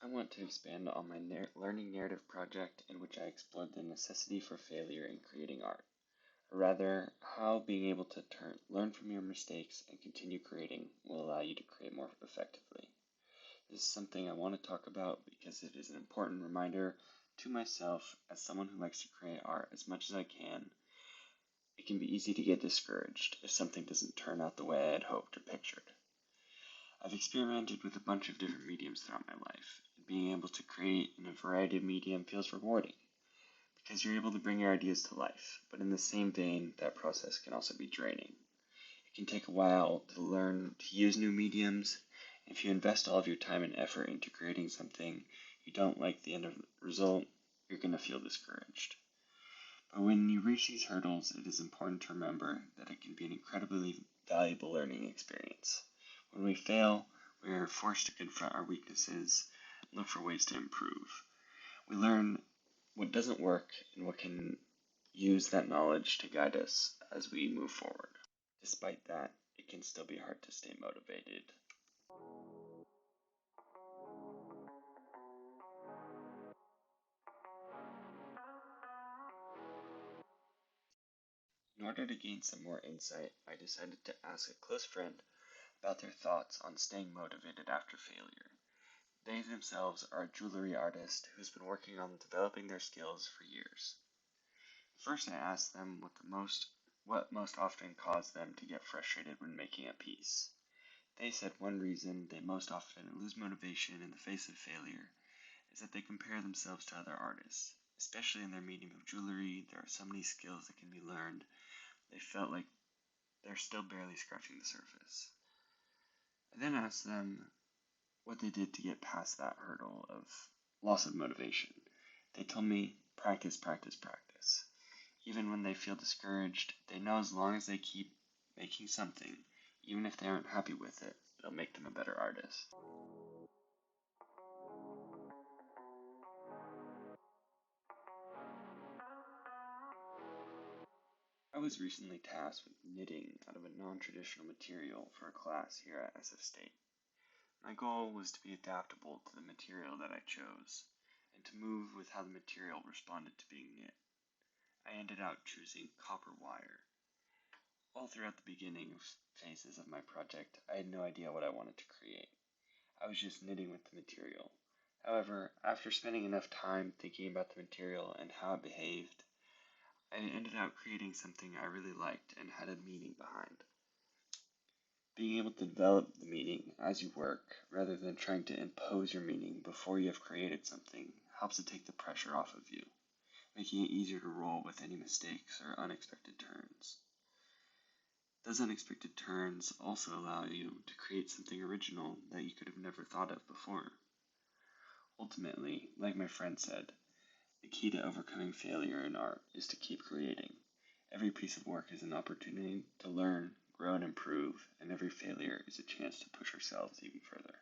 I want to expand on my learning narrative project in which I explored the necessity for failure in creating art, or rather, how being able to learn from your mistakes and continue creating will allow you to create more effectively. This is something I want to talk about because it is an important reminder to myself as someone who likes to create art as much as I can. It can be easy to get discouraged if something doesn't turn out the way I had hoped or pictured. I've experimented with a bunch of different mediums throughout my life, and being able to create in a variety of medium feels rewarding, because you're able to bring your ideas to life, but in the same vein, that process can also be draining. It can take a while to learn to use new mediums, and if you invest all of your time and effort into creating something you don't like the end result, you're going to feel discouraged. But when you reach these hurdles, it is important to remember that it can be an incredibly valuable learning experience. When we fail, we are forced to confront our weaknesses and look for ways to improve. We learn what doesn't work and what can use that knowledge to guide us as we move forward. Despite that, it can still be hard to stay motivated. In order to gain some more insight, I decided to ask a close friend about their thoughts on staying motivated after failure. They themselves are a jewelry artist who's been working on developing their skills for years. First, I asked them what most often caused them to get frustrated when making a piece. They said one reason they most often lose motivation in the face of failure is that they compare themselves to other artists. Especially in their medium of jewelry, there are so many skills that can be learned. They felt like they're still barely scratching the surface. I then asked them what they did to get past that hurdle of loss of motivation. They told me practice, practice, practice. Even when they feel discouraged, they know as long as they keep making something, even if they aren't happy with it, it'll make them a better artist. I was recently tasked with knitting out of a non-traditional material for a class here at SF State. My goal was to be adaptable to the material that I chose, and to move with how the material responded to being knit. I ended up choosing copper wire. All throughout the beginning phases of my project, I had no idea what I wanted to create. I was just knitting with the material. However, after spending enough time thinking about the material and how it behaved, I ended up creating something I really liked and had a meaning behind. Being able to develop the meaning as you work, rather than trying to impose your meaning before you have created something, helps to take the pressure off of you, making it easier to roll with any mistakes or unexpected turns. Those unexpected turns also allow you to create something original that you could have never thought of before. Ultimately, like my friend said, the key to overcoming failure in art is to keep creating. Every piece of work is an opportunity to learn, grow, and improve, and every failure is a chance to push ourselves even further.